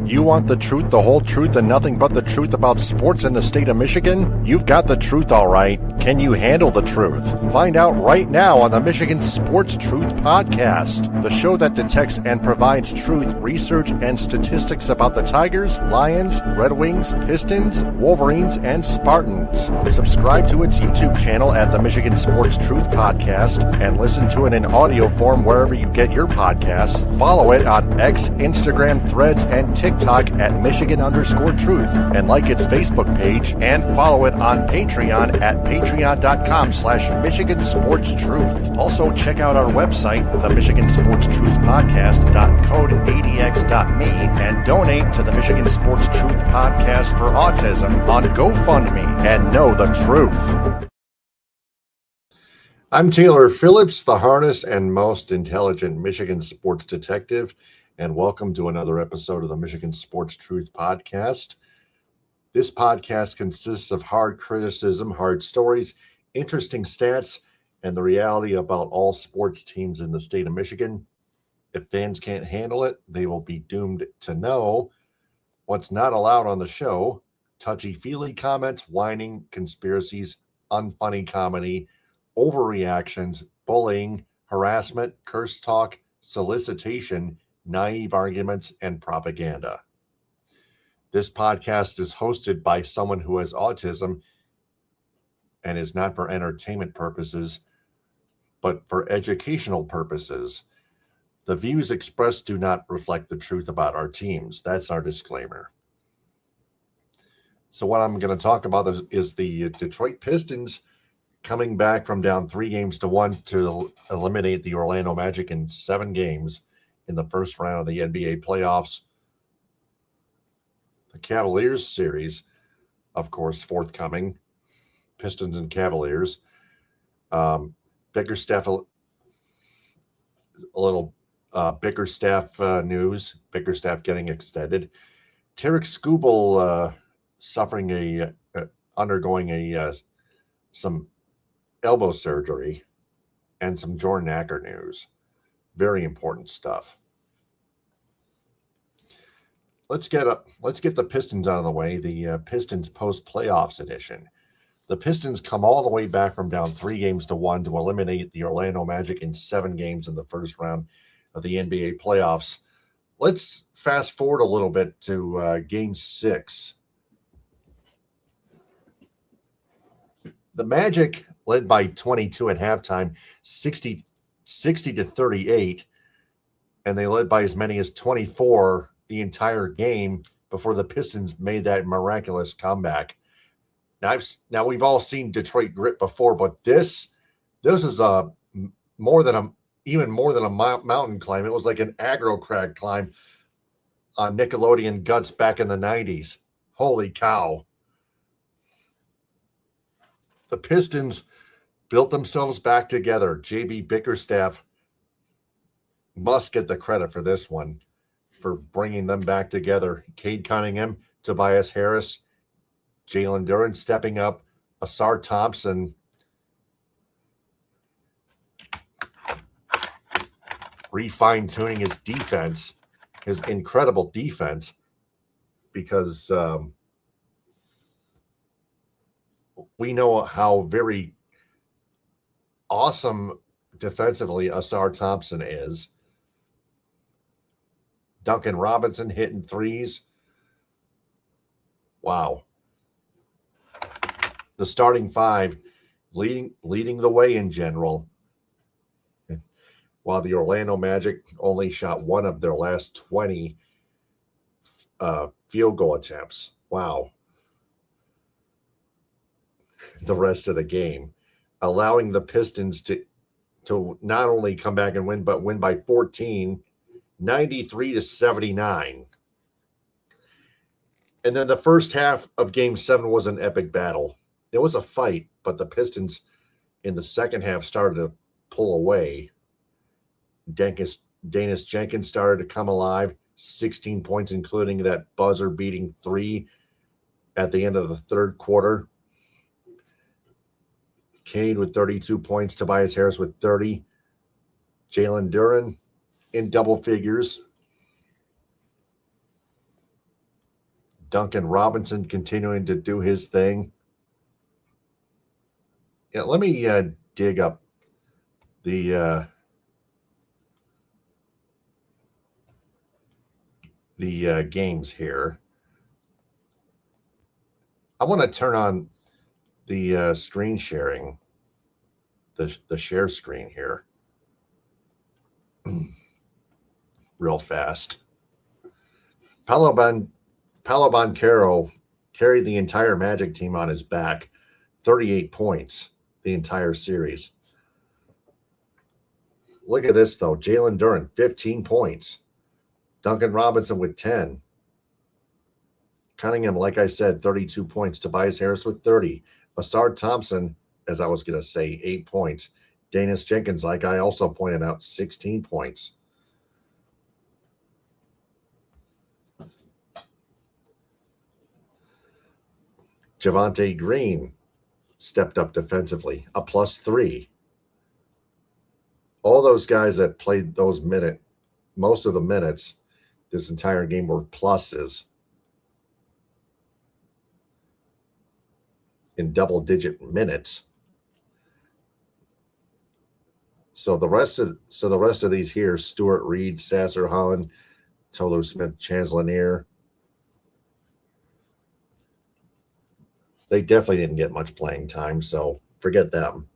You want the truth, the whole truth, and nothing but the truth about sports in the state of Michigan? You've got the truth, all right. Can you handle the truth? Find out right now on the Michigan Sports Truth Podcast, the show that detects and provides truth, research, and statistics about the Tigers, Lions, Red Wings, Pistons, Wolverines, and Spartans. Subscribe to its YouTube channel at the Michigan Sports Truth Podcast and listen to it in audio form wherever you get your podcasts. Follow it on X, Instagram, Threads, and TikTok at Michigan_Truth, and like its Facebook page, and follow it on Patreon at patreon.com/Michigan Sports Truth. Also, check out our website, the Michigan Sports Truth Podcast.code80x.me, and donate to the Michigan Sports Truth Podcast for Autism on GoFundMe, and know the truth. I'm Taylor Phillips, the hardest and most intelligent Michigan sports detective, and welcome to another episode of the Michigan Sports Truth Podcast. This podcast consists of hard criticism, hard stories, interesting stats, and the reality about all sports teams in the state of Michigan. If fans can't handle it, they will be doomed to know what's not allowed on the show: touchy-feely comments, whining, conspiracies, unfunny comedy, overreactions, bullying, harassment, curse talk, solicitation, naive arguments, and propaganda. This podcast is hosted by someone who has autism and is not for entertainment purposes, but for educational purposes. The views expressed do not reflect the truth about our teams. That's our disclaimer. So what I'm going to talk about is the Detroit Pistons coming back from down 3-1 to eliminate the Orlando Magic in 7 games in the first round of the NBA playoffs. The Cavaliers series, of course, forthcoming. Pistons and Cavaliers. Bickerstaff, a little Bickerstaff news. Bickerstaff getting extended. Tarik Skubal undergoing some elbow surgery, and some Jordan Acker news. Very important stuff. Let's get the Pistons out of the way. The Pistons post-playoffs edition. The Pistons come all the way back from down 3-1 to eliminate the Orlando Magic in 7 games in the first round of the NBA playoffs. Let's fast forward a little bit to Game 6. The Magic led by 22 at halftime, 60-38, and they led by as many as 24 the entire game before the Pistons made that miraculous comeback. Now we've all seen Detroit grit before, but this is even more than a mountain climb. It was like an aggro crag climb on Nickelodeon Guts back in the 90s. Holy cow. The Pistons built themselves back together. J.B. Bickerstaff must get the credit for this one, for bringing them back together. Cade Cunningham, Tobias Harris, Jalen Duren stepping up, Asar Thompson refine-tuning his defense, his incredible defense, because we know how very awesome defensively Asar Thompson is. Duncan Robinson hitting threes. Wow. The starting 5 leading the way in general, while the Orlando Magic only shot 1 of their last 20 field goal attempts. Wow. The rest of the game, allowing the Pistons to not only come back and win, but win by 14, 93-79. And then the first half of Game 7 was an epic battle. It was a fight, but the Pistons in the second half started to pull away. Danis Jenkins started to come alive, 16 points, including that buzzer-beating 3 at the end of the third quarter. Cade with 32 points, Tobias Harris with 30, Jalen Duren in double figures. Duncan Robinson continuing to do his thing. Yeah, let me dig up the games here. I want to turn on the screen sharing, the share screen here, real fast. Paolo Banchero carried the entire Magic team on his back, 38 points the entire series. Look at this, though. Jalen Duren, 15 points. Duncan Robinson with 10. Cunningham, like I said, 32 points. Tobias Harris with 30. Asar Thompson, as I was going to say, 8 points. Danis Jenkins, like I also pointed out, 16 points. Javonte Green stepped up defensively, a +3. All those guys that played those most of the minutes this entire game were pluses in double-digit minutes. So the rest of these here: Stuart Reed, Sasser Holland, Tolu Smith, Chance Lanier. They definitely didn't get much playing time, so forget them.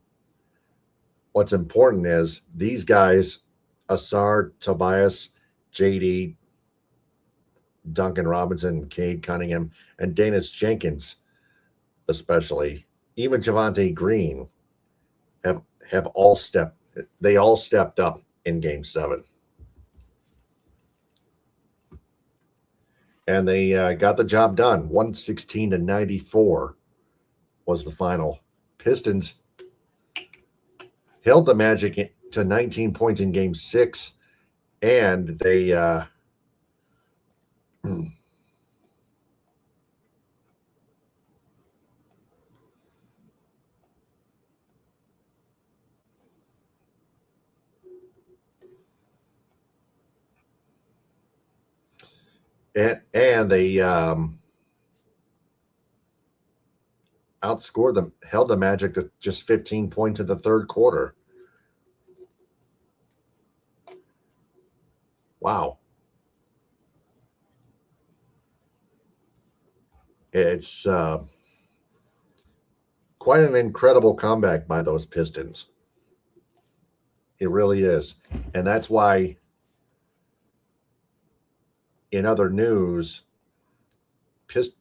What's important is these guys, Asar, Tobias, JD, Duncan Robinson, Cade Cunningham, and Danis Jenkins, especially, even Javonte Green, have all stepped up in Game 7. And they got the job done. 116-94 was the final. Pistons held the Magic to 19 points in Game 6, and they outscored them, held the Magic to just 15 points in the third quarter. Wow. It's quite an incredible comeback by those Pistons. It really is. And that's why, in other news,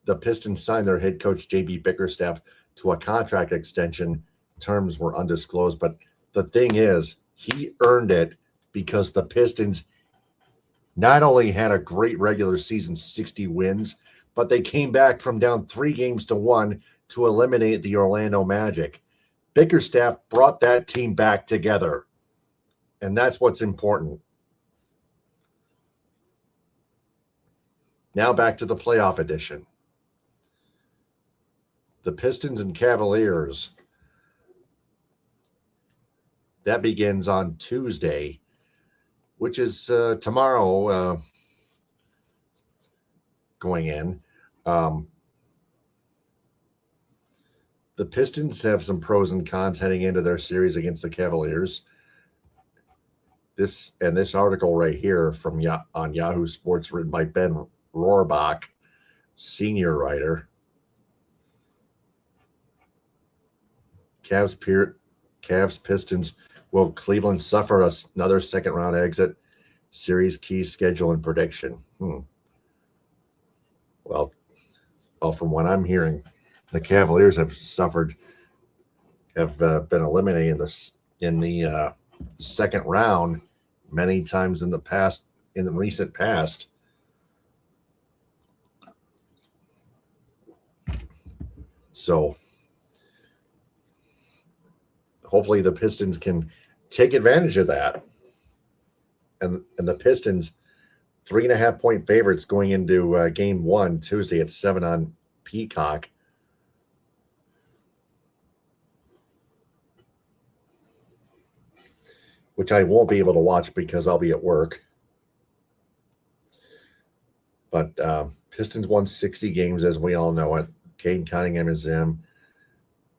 the Pistons signed their head coach, J.B. Bickerstaff, to a contract extension. Terms were undisclosed. But the thing is, he earned it because the Pistons not only had a great regular season, 60 wins, but they came back from down 3-1 to eliminate the Orlando Magic. Bickerstaff brought that team back together, and that's what's important. Now back to the playoff edition. The Pistons and Cavaliers. That begins on Tuesday, which is tomorrow going in. The Pistons have some pros and cons heading into their series against the Cavaliers. This article right here from on Yahoo Sports, written by Ben Rohrbach, senior writer. Cavs Pistons. Will Cleveland suffer another second-round exit? Series key schedule and prediction. Well, from what I'm hearing, the Cavaliers have been eliminated in the second round many times in the recent past. So hopefully the Pistons can take advantage of that. And the Pistons, 3.5-point favorites going into Game 1 Tuesday at 7 on Peacock. Which I won't be able to watch because I'll be at work. But Pistons won 60 games, as we all know it. Cade Cunningham is them.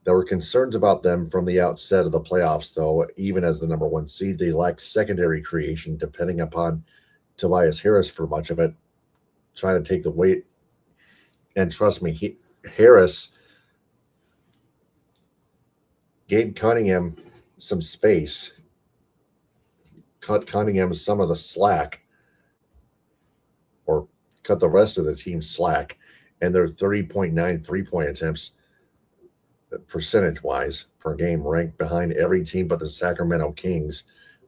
There were concerns about them from the outset of the playoffs, though. Even as the number one seed, they lacked secondary creation, depending upon Tobias Harris for much of it, trying to take the weight. And trust me, Harris gave Cunningham some space, cut Cunningham some of the slack, or cut the rest of the team slack, and their 30.9 three-point attempts percentage-wise per game ranked behind every team but the Sacramento Kings,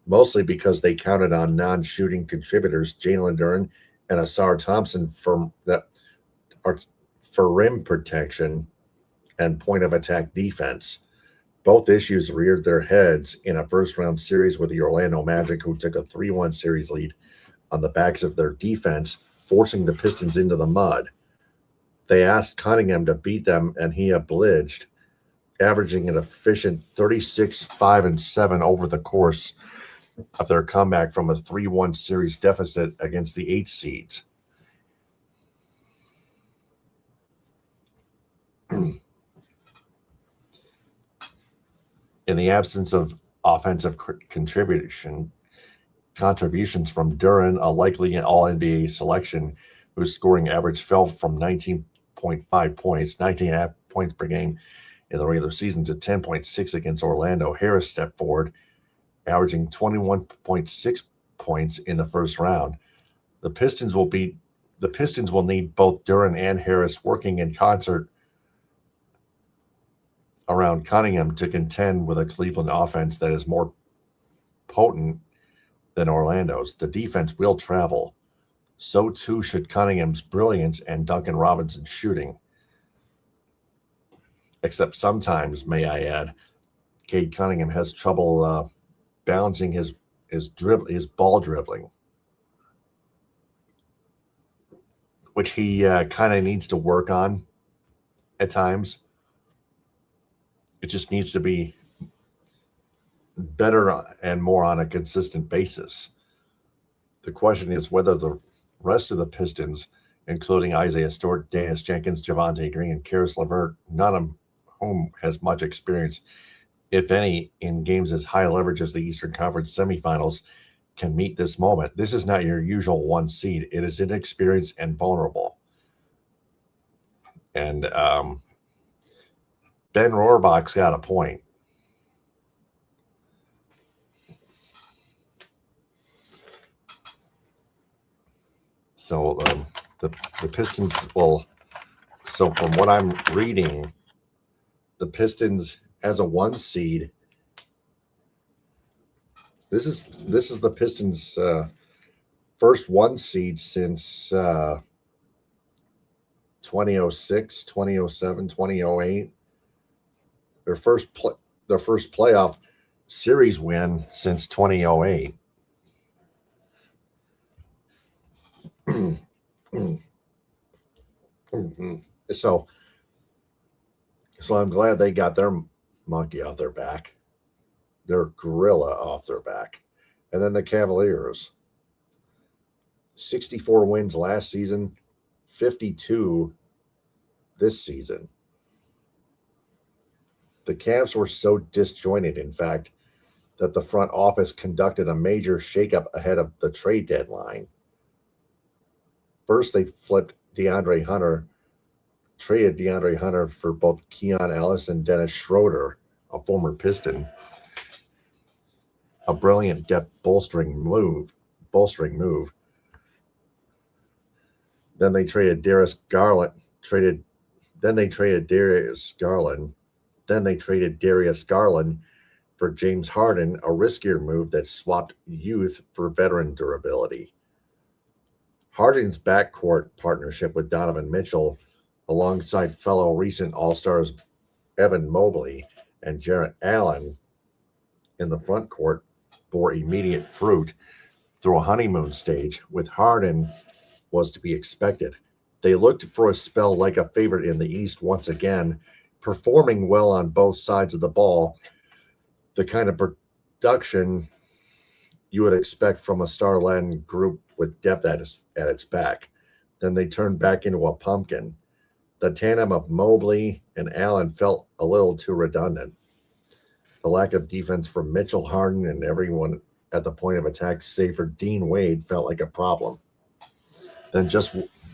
mostly because they counted on non-shooting contributors Jalen Duren and Asar Thompson for rim protection and point-of-attack defense. Both issues reared their heads in a first-round series with the Orlando Magic, who took a 3-1 series lead on the backs of their defense, forcing the Pistons into the mud. They asked Cunningham to beat them, and he obliged, averaging an efficient 36, 5, and 7 over the course of their comeback from a 3-1 series deficit against the 8 seeds. In the absence of offensive contributions from Duren, a likely All-NBA selection, whose scoring average fell from 19.5 points, 19.5 points per game in the regular season, to 10.6 against Orlando. Harris stepped forward, averaging 21.6 points in the first round. The Pistons will need both Duren and Harris working in concert around Cunningham to contend with a Cleveland offense that is more potent than Orlando's. The defense will travel. So too should Cunningham's brilliance and Duncan Robinson's shooting. Except sometimes, may I add, Cade Cunningham has trouble balancing his ball dribbling, which he kind of needs to work on at times. It just needs to be better and more on a consistent basis. The question is whether the rest of the Pistons, including Isaiah Stewart, Dennis Jenkins, Javonte Green, and Karis LeVert, none of whom has much experience, if any, in games as high leverage as the Eastern Conference semifinals, can meet this moment. This is not your usual one seed. It is inexperienced and vulnerable. And Ben Rohrbach's got a point. So the Pistons will. So from what I'm reading, the Pistons as a 1 seed. This is the Pistons' first 1 seed since 2006, 2007, 2008. Their first playoff series win since 2008. So I'm glad they got their monkey off their back, their gorilla off their back. And then the Cavaliers, 64 wins last season, 52 this season. The Cavs were so disjointed, in fact, that the front office conducted a major shakeup ahead of the trade deadline. First, they traded DeAndre Hunter for both Keon Ellis and Dennis Schroeder, a former Piston. A brilliant depth bolstering move. Then they traded Darius Garland. Then they traded Darius Garland for James Harden, a riskier move that swapped youth for veteran durability. Harden's backcourt partnership with Donovan Mitchell, alongside fellow recent All-Stars Evan Mobley and Jarrett Allen in the front court, bore immediate fruit through a honeymoon stage. With Harden was to be expected. They looked for a spell like a favorite in the East once again, performing well on both sides of the ball, the kind of production you would expect from a star-laden group with depth at its back. then they turned back into a pumpkin. The tandem of Mobley and Allen felt a little too redundant. The lack of defense from Mitchell, Harden, and everyone at the point of attack, save for Dean Wade, felt like a problem. Then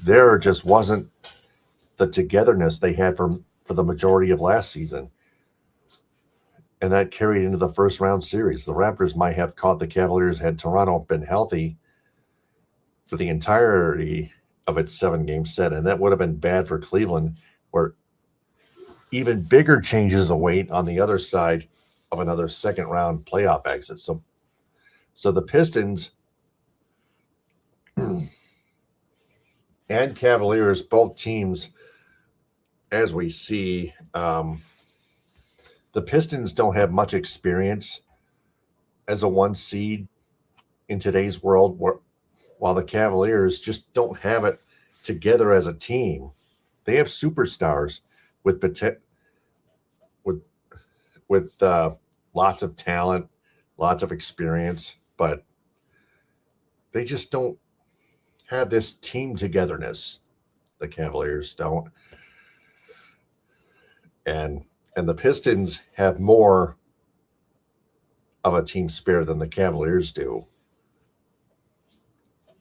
there just wasn't the togetherness they had for the majority of last season. And that carried into the first round series. The Raptors might have caught the Cavaliers had Toronto been healthy for the entirety of its 7-game set, and that would have been bad for Cleveland, where even bigger changes await on the other side of another second round playoff exit. So the Pistons and Cavaliers, both teams, as we see, the Pistons don't have much experience as a 1 seed in today's world, while the Cavaliers just don't have it together as a team. They have superstars with lots of talent, lots of experience, but they just don't have this team togetherness. The Cavaliers don't. And the Pistons have more of a team spirit than the Cavaliers do.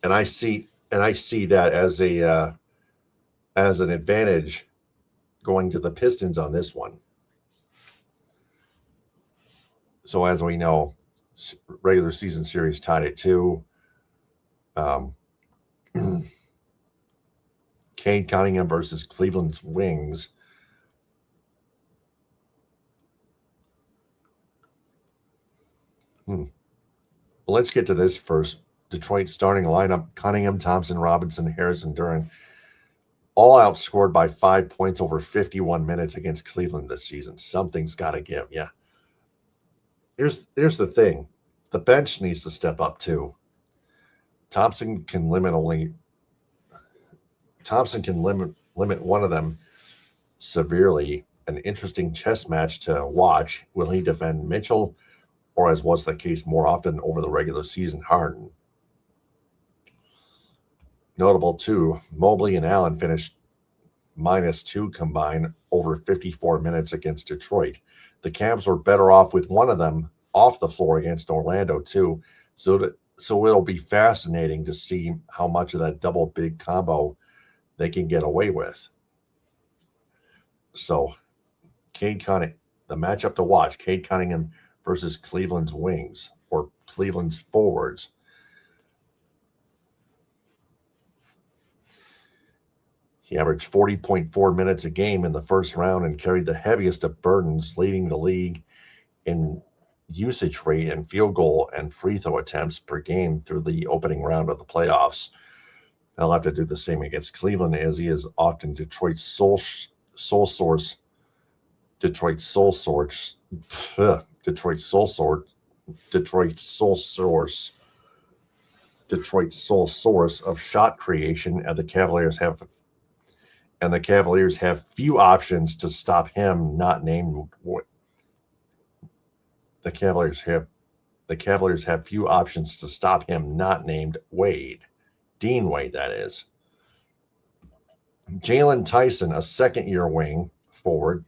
And I see that as an advantage going to the Pistons on this one. So as we know, regular season series tied at 2. Cade Cunningham versus Cleveland's Wings. Well, let's get to this first. Detroit starting lineup: Cunningham, Thompson, Robinson, Harrison, Duran, all outscored by 5 points over 51 minutes against Cleveland this season. Something's got to give. Yeah. Here's the thing. The bench needs to step up too. Thompson can limit one of them severely. An interesting chess match to watch. Will he defend Mitchell, or, as was the case more often over the regular season, Harden? Notable too, Mobley and Allen finished -2 combined over 54 minutes against Detroit. The Cavs were better off with one of them off the floor against Orlando too. So it'll be fascinating to see how much of that double big combo they can get away with. So Cade Cunningham, the matchup to watch: Cade Cunningham versus Cleveland's Wings, or Cleveland's forwards. He averaged 40.4 minutes a game in the first round and carried the heaviest of burdens, leading the league in usage rate and field goal and free throw attempts per game through the opening round of the playoffs. He'll have to do the same against Cleveland, as he is often Detroit's sole source of shot creation, and the Cavaliers have few options to stop him, not named. The Cavaliers have few options to stop him, not named Wade. Dean Wade, that is. Jalen Tyson, a second-year wing forward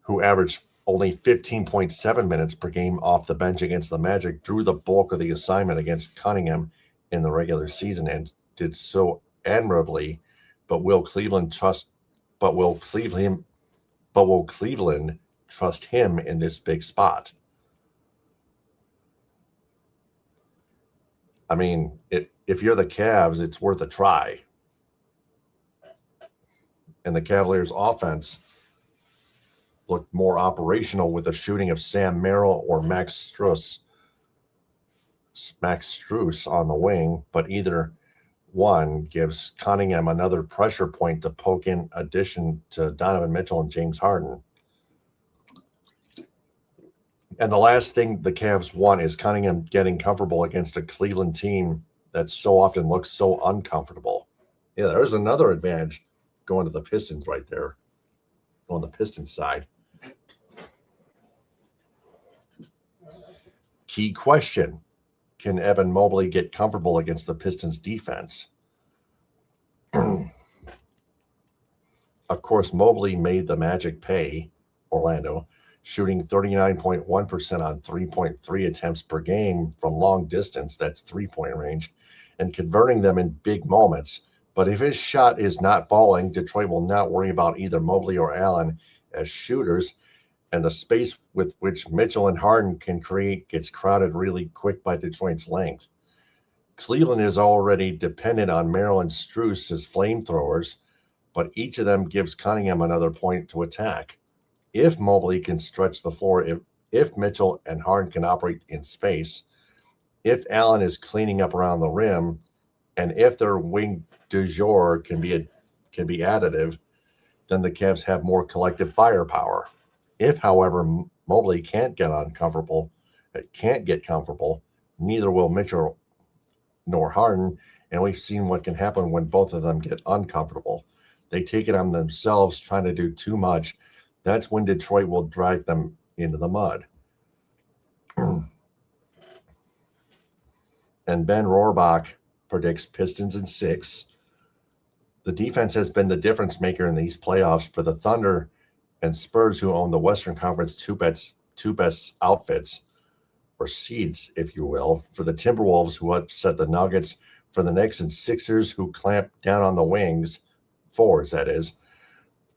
who averaged only 15.7 minutes per game off the bench against the Magic, drew the bulk of the assignment against Cunningham in the regular season and did so admirably. But will Cleveland trust him in this big spot? I mean, if you're the Cavs, it's worth a try. And the Cavaliers' offense looked more operational with the shooting of Sam Merrill or Max Strus on the wing, but either one gives Cunningham another pressure point to poke in addition to Donovan Mitchell and James Harden. And the last thing the Cavs want is Cunningham getting comfortable against a Cleveland team that so often looks so uncomfortable. Yeah, there's another advantage going to the Pistons right there on the Pistons side. Key question: can Evan Mobley get comfortable against the Pistons defense? Of course, Mobley made the Magic pay, Orlando, shooting 39.1% on 3.3 attempts per game from long distance, that's three-point range, and converting them in big moments. But if his shot is not falling, Detroit will not worry about either Mobley or Allen as shooters, and the space with which Mitchell and Harden can create gets crowded really quick by Detroit's length. Cleveland is already dependent on Maryland Strus as flamethrowers, but each of them gives Cunningham another point to attack. If Mobley can stretch the floor, if Mitchell and Harden can operate in space, if Allen is cleaning up around the rim, and if their wing du jour can be additive, then the Cavs have more collective firepower. If, however, Mobley can't get comfortable, neither will Mitchell nor Harden, and we've seen what can happen when both of them get uncomfortable. They take it on themselves trying to do too much. That's when Detroit will drag them into the mud. And Ben Rohrbach predicts Pistons in 6. The defense has been the difference maker in these playoffs for the Thunder and Spurs, who own the Western Conference two best outfits, or seeds, if you will, for the Timberwolves, who upset the Nuggets, for the Knicks and Sixers, who clamped down on the wings, fours, that is,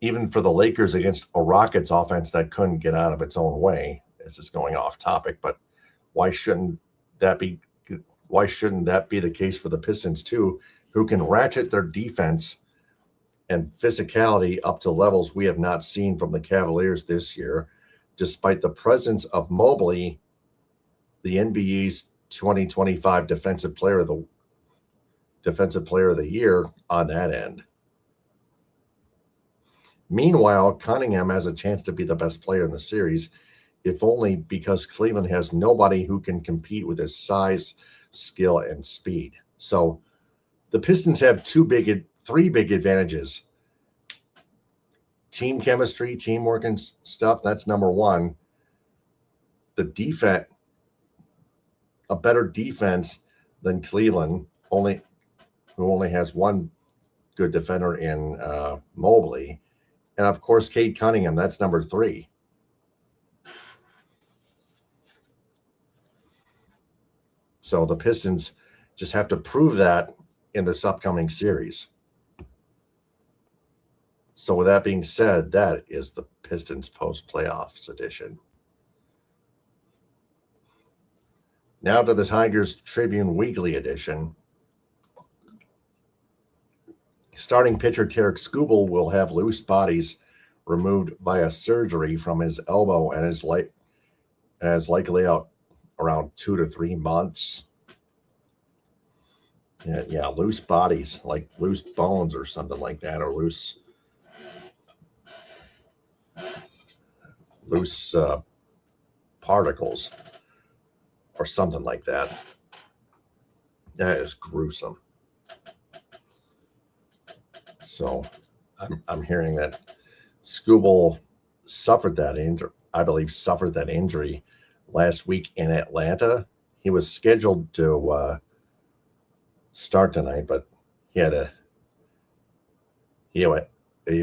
even for the Lakers against a Rockets offense that couldn't get out of its own way. This is going off topic, but why shouldn't that be the case for the Pistons too, who can ratchet their defense and physicality up to levels we have not seen from the Cavaliers this year, despite the presence of Mobley, the NBA's 2025 Defensive Player of the Year on that end. Meanwhile, Cunningham has a chance to be the best player in the series, if only because Cleveland has nobody who can compete with his size, skill, and speed. So the Pistons have three big advantages. Team chemistry, teamwork, and stuff, that's number one. The defense, a better defense than Cleveland, who only has one good defender in Mobley. And of course, Cade Cunningham, that's number 3. So the Pistons just have to prove that in this upcoming series. So with that being said, that is the Pistons post-playoffs edition. Now to the Tigers Tribune Weekly edition. Starting pitcher Tarik Skubal will have loose bodies removed via surgery from his elbow and is likely out around 2 to 3 months. Yeah, loose bodies, like loose bones or something like that, or loose particles or something like that. That is gruesome. So I'm hearing that Skubal suffered that injury last week in Atlanta. He was scheduled to start tonight, but he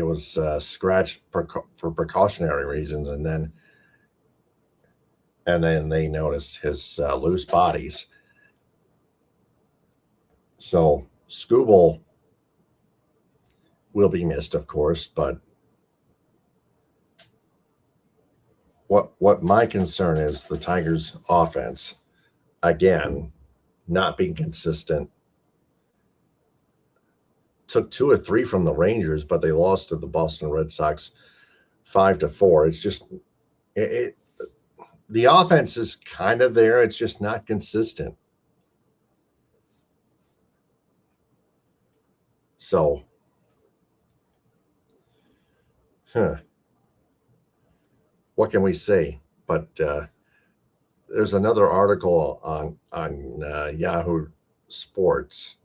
was scratched for precautionary reasons, and then they noticed his loose bodies. So Skubal will be missed, of course, but what my concern is, the Tigers' offense, again, not being consistent. Took 2 or 3 from the Rangers, but they lost to the Boston Red Sox 5-4. It's just the offense is kind of there. It's just not consistent. So, what can we say? But there's another article on Yahoo Sports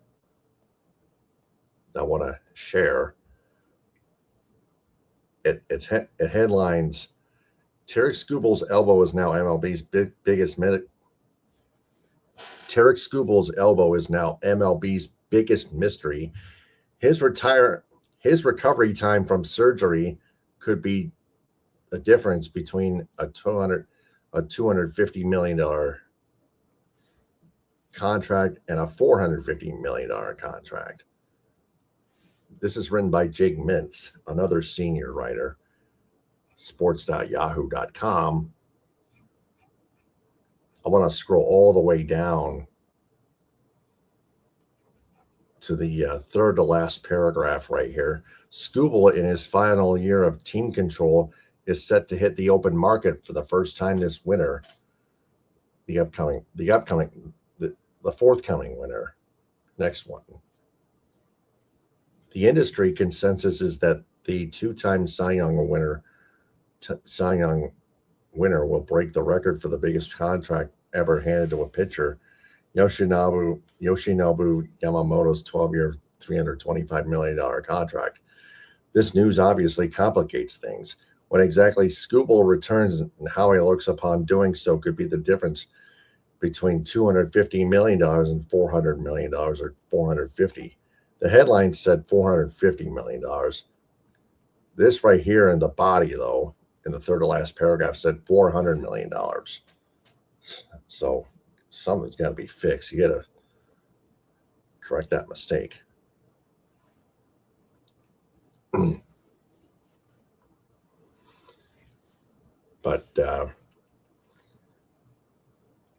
I want to share. It headlines: Tarik Skubal's elbow is now MLB's biggest. Tarik Skubal's elbow is now MLB's biggest mystery. His recovery time from surgery could be a difference between a $250 million contract and a $450 million contract. This is written by Jake Mintz, another senior writer, sports.yahoo.com. I want to scroll all the way down to the third to last paragraph right here. Skubal, in his final year of team control, is set to hit the open market for the first time this winter. The forthcoming winter, next one. The industry consensus is that the two-time Cy Young winner will break the record for the biggest contract ever handed to a pitcher. Yoshinobu Yamamoto's 12-year, $325 million contract. This news obviously complicates things. When exactly Skubal returns and how he looks upon doing so could be the difference between $250 million and $400 million or $450. The headline said $450 million. This right here in the body, though, in the third to last paragraph, said $400 million. So something's got to be fixed. You got to correct that mistake. But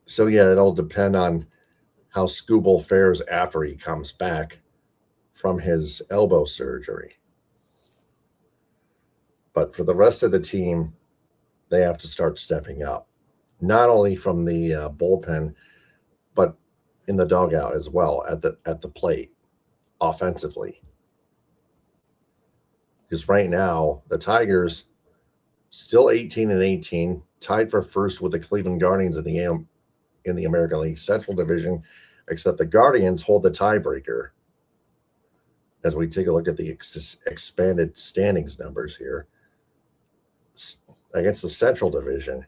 so yeah, it'll depend on how Skubal fares after he comes back from his elbow surgery. But for the rest of the team, they have to start stepping up, not only from the bullpen, but in the dugout as well, at the plate, offensively. Because right now, the Tigers still 18-18, tied for first with the Cleveland Guardians in the American League Central Division, except the Guardians hold the tiebreaker. As we take a look at the expanded standings numbers here against the Central Division.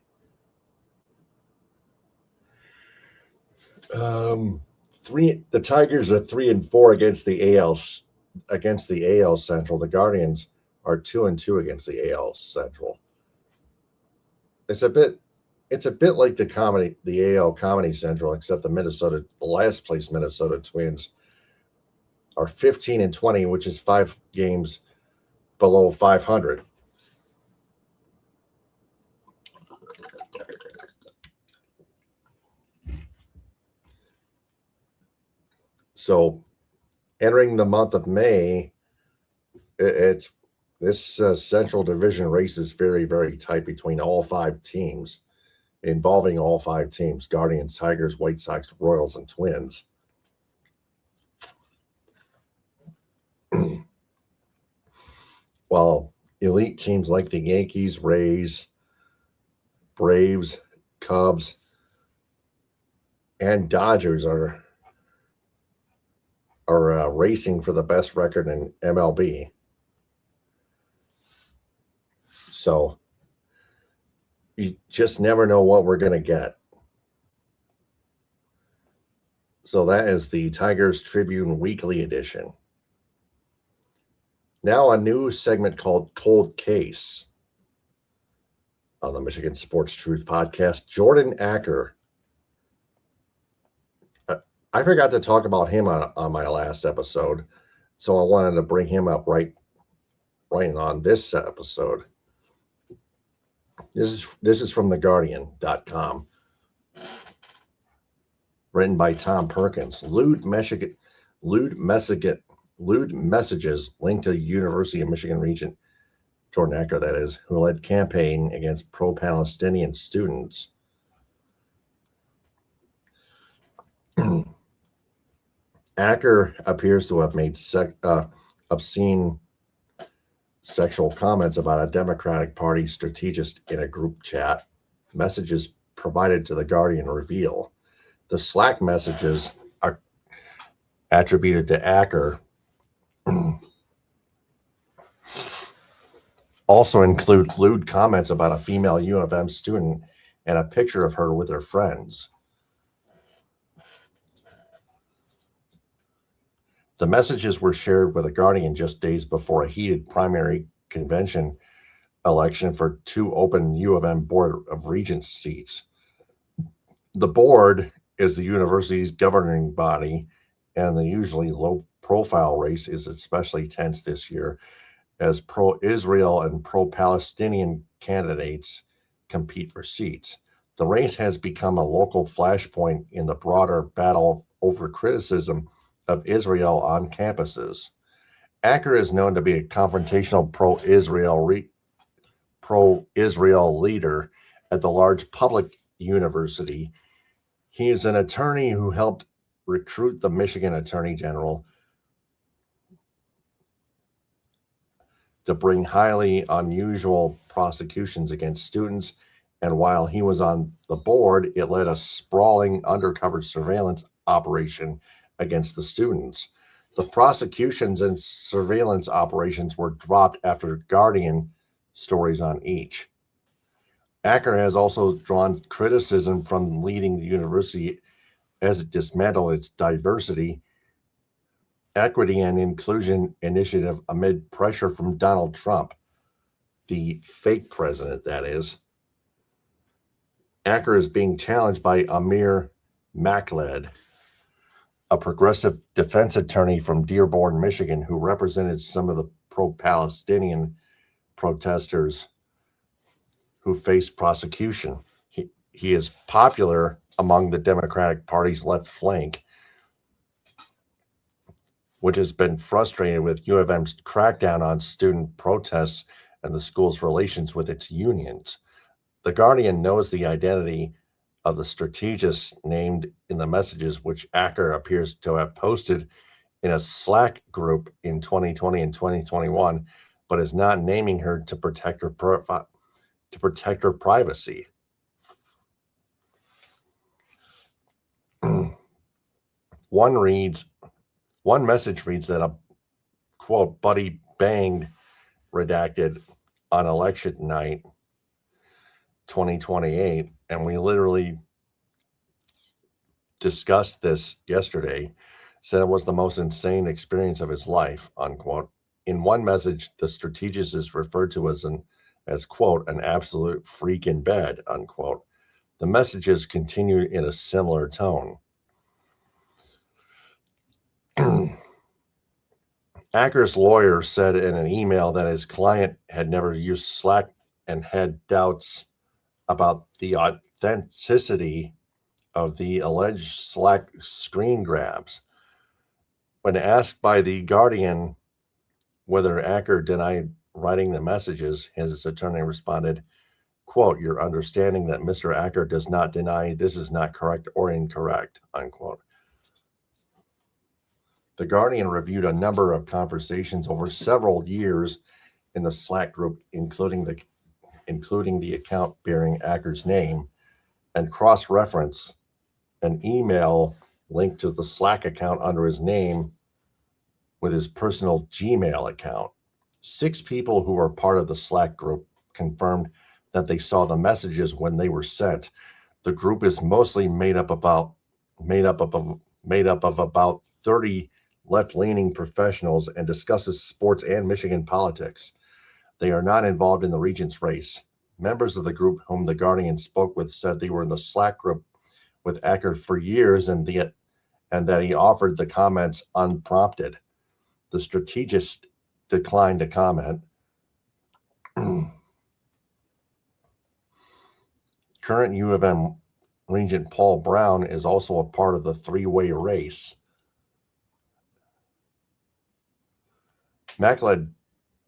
The Tigers are 3-4 against the AL Central. The Guardians are 2-2 against the AL Central. It's a bit like the AL Comedy Central, except the last place Minnesota Twins are 15-20, which is 5 games below 500. So entering the month of May, this Central Division race is very, very tight between all 5 teams, involving all 5 teams: Guardians, Tigers, White Sox, Royals, and Twins. While elite teams like the Yankees, Rays, Braves, Cubs, and Dodgers are racing for the best record in MLB. So you just never know what we're going to get. So that is the Tigers Tribune Weekly Edition. Now a new segment called Cold Case on the Michigan Sports Truth Podcast. Jordan Acker. I forgot to talk about him on my last episode, so I wanted to bring him up right on this episode. This is from theguardian.com. Written by Tom Perkins. Lewd messages linked to University of Michigan Regent Jordan Acker, that is, who led campaign against pro-Palestinian students. Acker appears to have made obscene sexual comments about a Democratic Party strategist in a group chat. Messages provided to The Guardian reveal the Slack messages are attributed to Acker also include lewd comments about a female U of M student and a picture of her with her friends. The messages were shared with a Guardian just days before a heated primary convention election for 2 open U of M Board of Regents seats. The board is the university's governing body, and the usually low-profile race is especially tense this year as pro-Israel and pro-Palestinian candidates compete for seats. The race has become a local flashpoint in the broader battle over criticism of Israel on campuses. Acker is known to be a confrontational pro-Israel leader at the large public university. He is an attorney who helped recruit the Michigan Attorney General to bring highly unusual prosecutions against students, and while he was on the board, it led a sprawling undercover surveillance operation against the students. The prosecutions and surveillance operations were dropped after Guardian stories on each. Acker has also drawn criticism from leading the university as it dismantled its diversity, equity, and inclusion initiative amid pressure from Donald Trump, the fake president, that is. Acker is being challenged by Amir Makled, a progressive defense attorney from Dearborn, Michigan, who represented some of the pro-Palestinian protesters who faced prosecution. He is popular among the Democratic Party's left flank, which has been frustrated with U of M's crackdown on student protests and the school's relations with its unions. The Guardian knows the identity of the strategist named in the messages, which Acker appears to have posted in a Slack group in 2020 and 2021, but is not naming her to protect her privacy. One message reads that a quote buddy banged redacted on election night 2028, and we literally discussed this yesterday, said it was the most insane experience of his life, unquote. In one message, the strategist is referred to as quote an absolute freak in bed, unquote. The messages continue in a similar tone. Acker's lawyer said in an email that his client had never used Slack and had doubts about the authenticity of the alleged Slack screen grabs. When asked by The Guardian whether Acker denied writing the messages, his attorney responded, quote, "Your understanding that Mr. Acker does not deny this is not correct or incorrect," unquote. The Guardian reviewed a number of conversations over several years in the Slack group, including the account bearing Acker's name, and cross-reference an email linked to the Slack account under his name with his personal Gmail account. 6 people who are part of the Slack group confirmed that they saw the messages when they were sent. The group is mostly made up of about 30 left-leaning professionals and discusses sports and Michigan politics. They are not involved in the regent's race. Members of the group whom the Guardian spoke with said they were in the Slack group with Acker for years and that he offered the comments unprompted. The strategist declined to comment. Current U of M Regent Paul Brown is also a part of the three-way race. Makled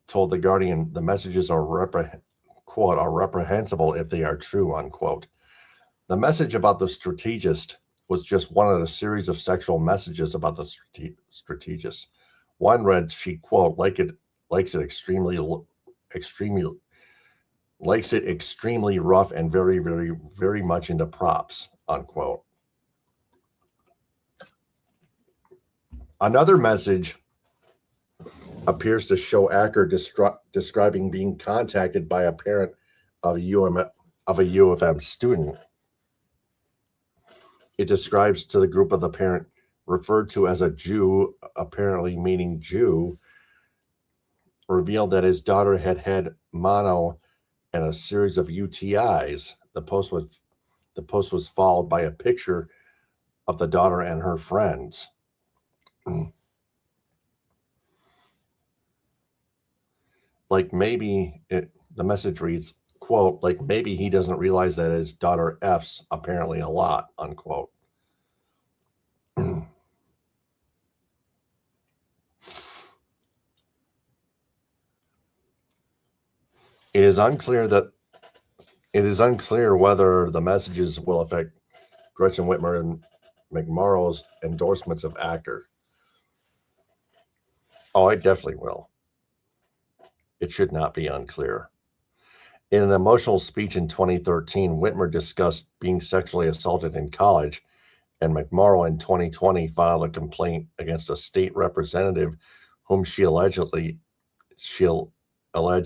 told The Guardian the messages are quote, are reprehensible if they are true, unquote. The message about the strategist was just one of a series of sexual messages about the strategist. One read, she, quote, likes it extremely rough and very, very, very much into props, unquote. Another message appears to show Acker describing being contacted by a parent of a U of M student. It describes to the group of the parent, referred to as a Jew, apparently meaning Jew, revealed that his daughter had had mono and a series of UTIs. The post was followed by a picture of the daughter and her friends. The message reads, quote, like maybe he doesn't realize that his daughter F's apparently a lot, unquote. It is unclear whether the messages will affect Gretchen Whitmer and McMorrow's endorsements of Acker. Oh, it definitely will. It should not be unclear. In an emotional speech in 2013, Whitmer discussed being sexually assaulted in college, and McMorrow in 2020 filed a complaint against a state representative whom she alleged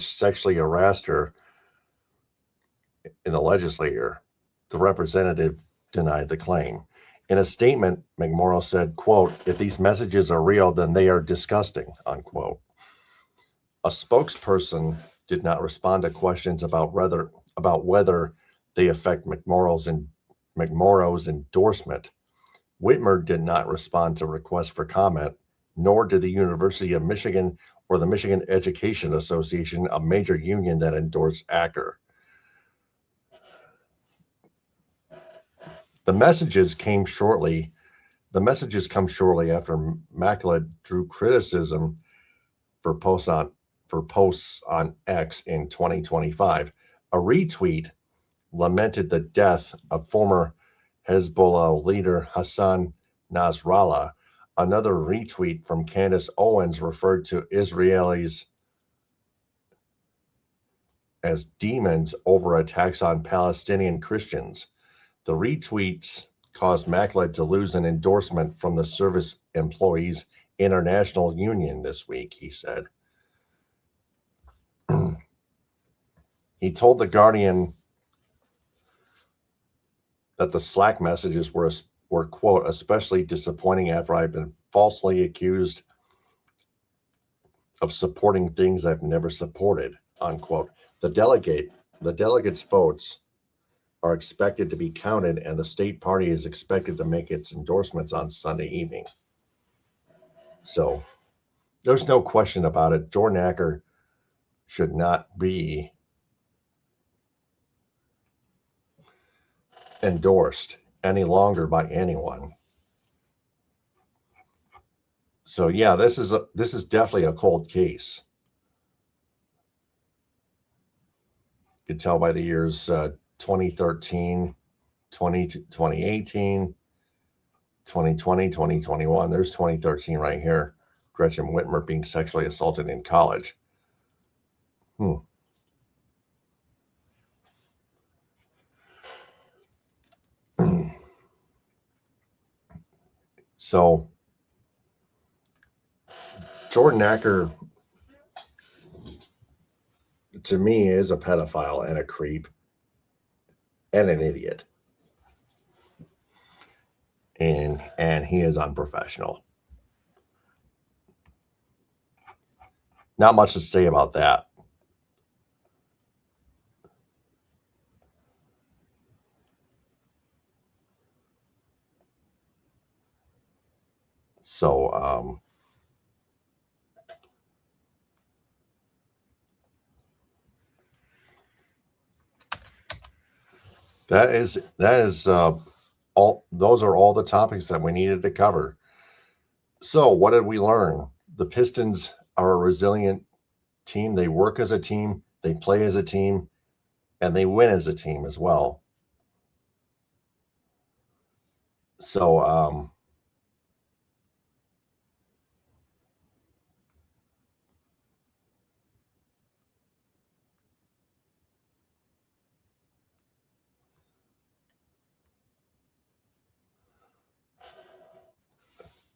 sexually harassed her in the legislature. The representative denied the claim. In a statement, McMorrow said, quote, if these messages are real, then they are disgusting, unquote. A spokesperson did not respond to questions about whether they affect McMorrow's endorsement. Whitmer did not respond to requests for comment, nor did the University of Michigan or the Michigan Education Association, a major union that endorsed Acker. The messages come shortly after Makla drew criticism for posts on X in 2025. A retweet lamented the death of former Hezbollah leader Hassan Nasrallah. Another retweet from Candace Owens referred to Israelis as demons over attacks on Palestinian Christians. The retweets caused Makla to lose an endorsement from the Service Employees International Union this week, he said. He told The Guardian that the Slack messages were, quote, especially disappointing after I've been falsely accused of supporting things I've never supported, unquote. The delegates' votes are expected to be counted, and the state party is expected to make its endorsements on Sunday evening. So there's no question about it. Jordan Acker should not be endorsed any longer by anyone. So yeah, this is definitely a cold case. You can tell by the years 2013, 2018, 2020, 2021. There's 2013 right here. Gretchen Whitmer being sexually assaulted in college. So Jordan Acker, to me, is a pedophile and a creep and an idiot. And he is unprofessional. Not much to say about that. So that is all. Those are all the topics that we needed to cover. So what did we learn? The Pistons are a resilient team. They work as a team, they play as a team, and they win as a team as well. So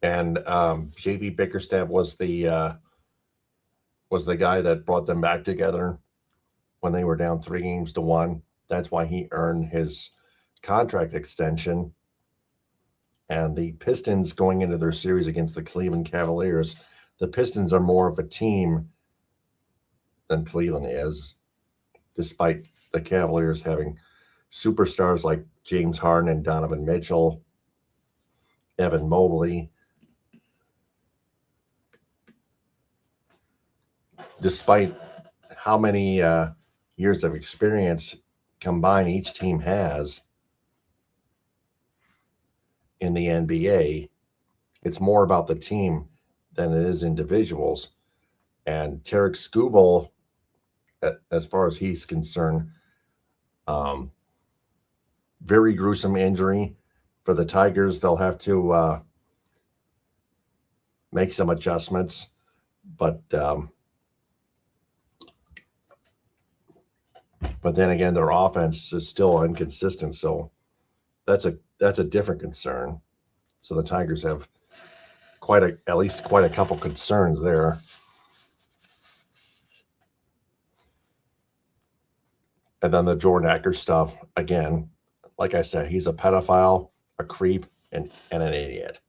and JV Bickerstaff was the guy that brought them back together when they were down 3-1. That's why he earned his contract extension. And the Pistons going into their series against the Cleveland Cavaliers, the Pistons are more of a team than Cleveland is, despite the Cavaliers having superstars like James Harden and Donovan Mitchell, Evan Mobley. Despite how many years of experience combined each team has in the NBA, it's more about the team than it is individuals. And Tarik Skubal, as far as he's concerned, very gruesome injury for the Tigers. They'll have to make some adjustments, but then again, their offense is still inconsistent, so that's a different concern. So the Tigers have at least quite a couple concerns there. And then the Jordan Acker stuff, again, like I said, he's a pedophile, a creep, and an idiot.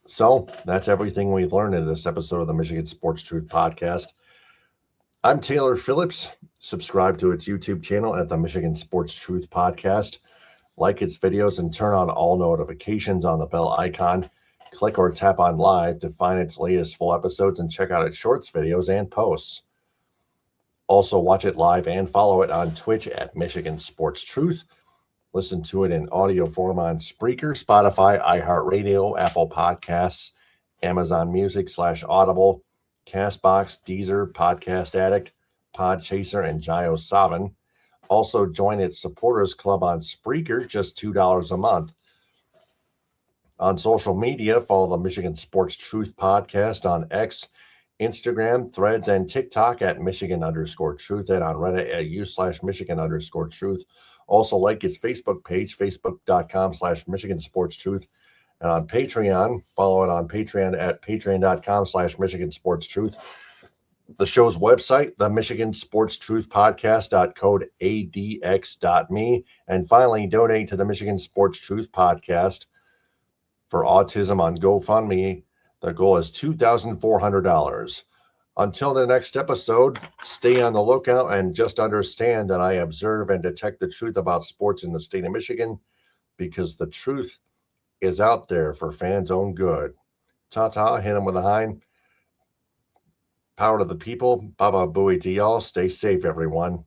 So that's everything we've learned in this episode of the Michigan Sports Truth Podcast. I'm Taylor Phillips. Subscribe to its YouTube channel at the Michigan Sports Truth Podcast. Like its videos and turn on all notifications on the bell icon. Click or tap on live to find its latest full episodes and check out its shorts, videos, and posts. Also watch it live and follow it on Twitch at Michigan Sports Truth. Listen to it in audio form on Spreaker, Spotify, iHeartRadio, Apple Podcasts, Amazon Music /Audible, Castbox, Deezer, Podcast Addict, Podchaser, and JioSaavn. Also join its supporters club on Spreaker, just $2 a month. On social media, follow the Michigan Sports Truth Podcast on X, Instagram, Threads, and TikTok at Michigan_Truth, and on Reddit at u/Michigan_Truth. Also like its Facebook page, facebook.com/Michigan Sports Truth. And on Patreon, follow it on Patreon at patreon.com/Michigan Sports Truth. The show's website, the Michigan Sports Truth Podcast, code ADX.me. And finally, donate to the Michigan Sports Truth Podcast for autism on GoFundMe. The goal is $2,400. Until the next episode, stay on the lookout and just understand that I observe and detect the truth about sports in the state of Michigan, because the truth is out there for fans' own good. Ta-ta, hit them with a hind. Power to the people. Baba Booey to y'all. Stay safe, everyone.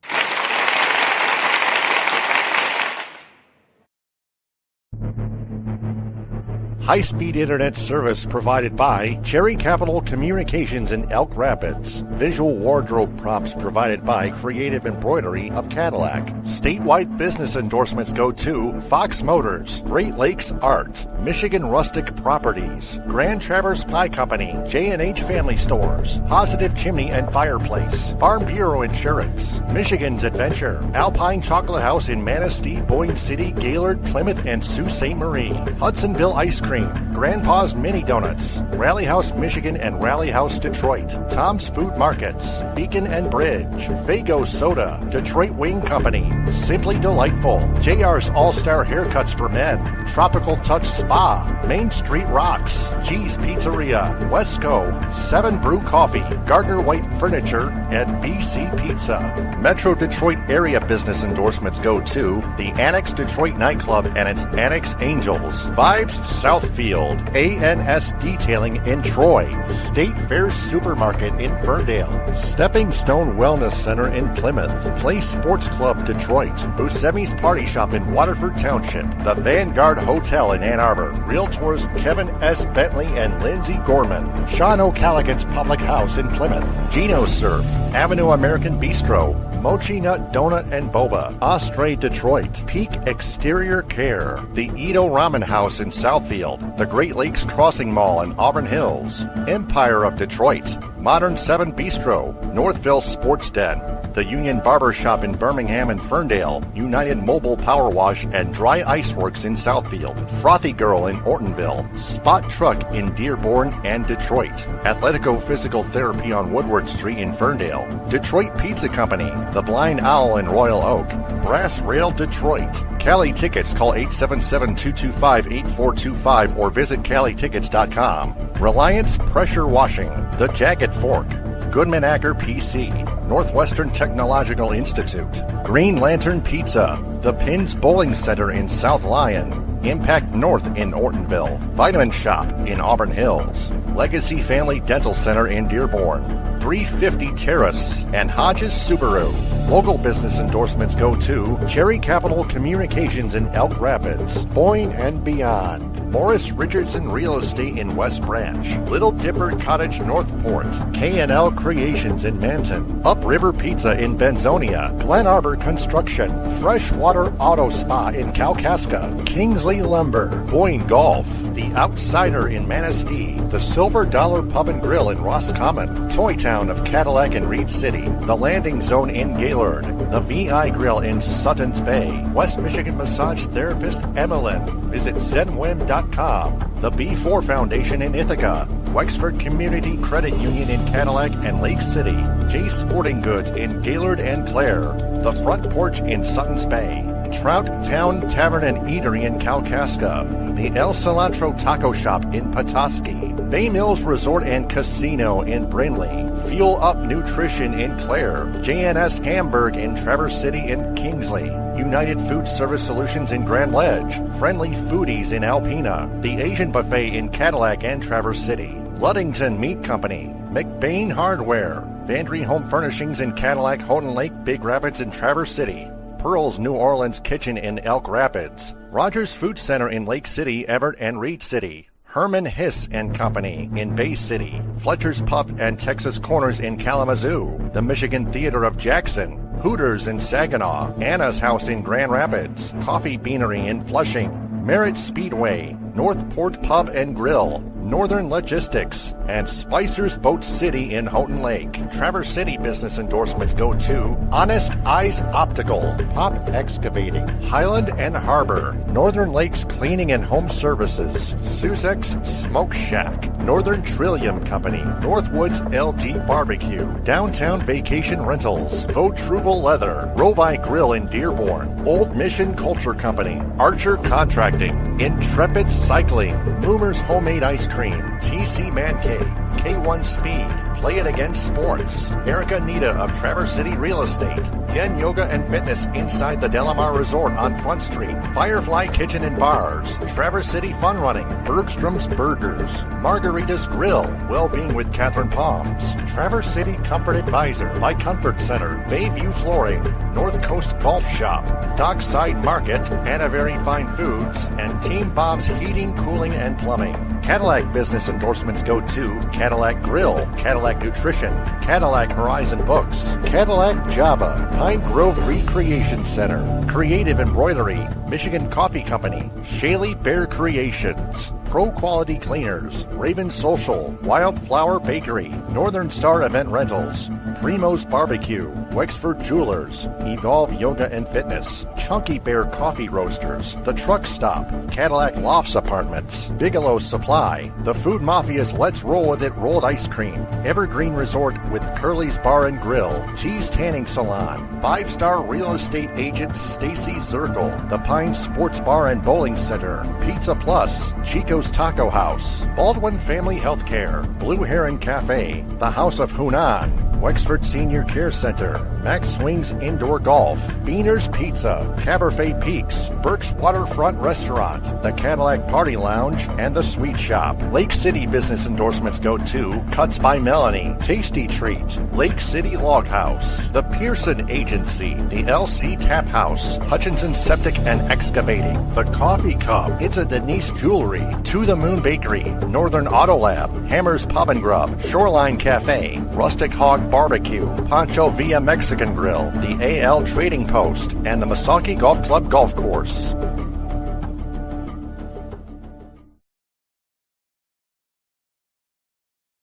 High-speed internet service provided by Cherry Capital Communications in Elk Rapids. Visual wardrobe props provided by Creative Embroidery of Cadillac. Statewide business endorsements go to Fox Motors, Great Lakes Art, Michigan Rustic Properties, Grand Traverse Pie Company, J&H Family Stores, Positive Chimney and Fireplace, Farm Bureau Insurance, Michigan's Adventure, Alpine Chocolate House in Manistee, Boyne City, Gaylord, Plymouth, and Sault Ste. Marie, Hudsonville Ice Cream, Grandpa's Mini Donuts, Rally House Michigan and Rally House Detroit, Tom's Food Markets, Beacon and Bridge, Fago Soda, Detroit Wing Company, Simply Delightful, JR's All-Star Haircuts for Men, Tropical Touch Spa, Main Street Rocks, G's Pizzeria, Wesco, 7 Brew Coffee, Gardner White Furniture, and BC Pizza. Metro Detroit area business endorsements go to the Annex Detroit Nightclub and its Annex Angels, Vibes Southfield, ANS Detailing in Troy, State Fair Supermarket in Ferndale, Stepping Stone Wellness Center in Plymouth, Play Sports Club Detroit, Buscemi's Party Shop in Waterford Township, the Vanguard Hotel in Ann Arbor, Realtors Kevin S. Bentley and Lindsay Gorman, Sean O'Callaghan's Public House in Plymouth, Gino Surf, Avenue American Bistro, Mochi Nut Donut and Boba, Osprey Detroit, Peak Exterior Care, the Edo Ramen House in Southfield, the Great Lakes Crossing Mall in Auburn Hills, Empire of Detroit, Modern 7 Bistro, Northville Sports Den, the Union Barber Shop in Birmingham and Ferndale, United Mobile Power Wash and Dry Ice Works in Southfield, Frothy Girl in Ortonville, Spot Truck in Dearborn and Detroit, Athletico Physical Therapy on Woodward Street in Ferndale, Detroit Pizza Company, The Blind Owl in Royal Oak, Brass Rail Detroit. Cali Tickets, call 877-225-8425 or visit CaliTickets.com. Reliance Pressure Washing, The Jagged Fork, Goodman Acker PC, Northwestern Technological Institute, Green Lantern Pizza, The Pins Bowling Center in South Lyon, Impact North in Ortonville, Vitamin Shop in Auburn Hills, Legacy Family Dental Center in Dearborn, 350 Terrace, and Hodges Subaru. Local business endorsements go to Cherry Capital Communications in Elk Rapids, Boyne and beyond, Morris Richardson Real Estate in West Branch, Little Dipper Cottage Northport, K&L Creations in Manton, Upriver Pizza in Benzonia, Glen Arbor Construction, Freshwater Auto Spa in Kalkaska, Kingsley Lumber, Boyne Golf, The Outsider in Manistee, the Silver Dollar Pub and Grill in Roscommon, Toy Town of Cadillac and Reed City, the Landing Zone in Gaylord, the VI Grill in Suttons Bay, West Michigan Massage Therapist Emmeline. Visit zenwim.com. The B4 Foundation in Ithaca, Wexford Community Credit Union in Cadillac and Lake City, J Sporting Goods in Gaylord and Clare, the Front Porch in Suttons Bay, Trout Town Tavern and Eatery in Kalkaska, the El Cilantro Taco Shop in Petoskey, Bay Mills Resort and Casino in Brindley, Fuel Up Nutrition in Clare, JNS Hamburg in Traverse City and Kingsley, United Food Service Solutions in Grand Ledge, Friendly Foodies in Alpena, the Asian Buffet in Cadillac and Traverse City, Luddington Meat Company, McBain Hardware, Vandry Home Furnishings in Cadillac, Houghton Lake, Big Rapids, and Traverse City, Pearl's New Orleans Kitchen in Elk Rapids, Rogers Food Center in Lake City, Everett, and Reed City, Herman Hiss and Company in Bay City, Fletcher's Pub and Texas Corners in Kalamazoo, the Michigan Theater of Jackson, Hooters in Saginaw, Anna's House in Grand Rapids, Coffee Beanery in Flushing, Merritt Speedway, Northport Pub and Grill, Northern Logistics, and Spicer's Boat City in Houghton Lake. Traverse City business endorsements go to Honest Eyes Optical, Pop Excavating, Highland and Harbor, Northern Lakes Cleaning and Home Services, Sussex Smoke Shack, Northern Trillium Company, Northwoods LG Barbecue, Downtown Vacation Rentals, Vautrubel Leather, Rovi Grill in Dearborn, Old Mission Culture Company, Archer Contracting, Intrepid Cycling, Moomer's Homemade Ice Cream, TC Man Cave, K1 Speed, Play It Again Sports, Erica Nita of Traverse City Real Estate, Yen Yoga and Fitness inside the Delamar Resort on Front Street, Firefly Kitchen and Bars, Traverse City Fun Running, Bergstrom's Burgers, Margarita's Grill, Wellbeing with Catherine Palms, Traverse City Comfort Advisor by Comfort Center, Bayview Flooring, North Coast Golf Shop, Dockside Market, Anna Very Fine Foods, and Team Bob's Heating, Cooling, and Plumbing. Cadillac business endorsements go to Cadillac Grill, Cadillac Nutrition, Cadillac Horizon Books, Cadillac Java, Pine Grove Recreation Center, Creative Embroidery, Michigan Coffee Company, Shaley Bear Creations, Pro Quality Cleaners, Raven Social, Wildflower Bakery, Northern Star Event Rentals, Primo's Barbecue, Wexford Jewelers, Evolve Yoga and Fitness, Chunky Bear Coffee Roasters, The Truck Stop, Cadillac Lofts Apartments, Bigelow Supply, The Food Mafia's Let's Roll With It Rolled Ice Cream, Evergreen Resort with Curly's Bar and Grill, Cheese Tanning Salon, 5-star real estate agent Stacy Zirkle, The Pine Sports Bar and Bowling Center, Pizza Plus, Chico's Taco House, Baldwin Family Healthcare, Blue Heron Cafe, The House of Hunan, Wexford Senior Care Center, Max Swings Indoor Golf, Beaner's Pizza, Cabernet Peaks, Birch Waterfront Restaurant, the Cadillac Party Lounge, and the Sweet Shop. Lake City business endorsements go to Cuts by Melanie, Tasty Treat, Lake City Log House, the Pearson Agency, the LC Tap House, Hutchinson Septic and Excavating, the Coffee Cup, It's a Denise Jewelry, To the Moon Bakery, Northern Auto Lab, Hammer's Pub and Grub, Shoreline Cafe, Rustic Hog Barbecue, Pancho Villa Mexican Grill, the AL Trading Post, and the Misaki Golf Club Golf Course.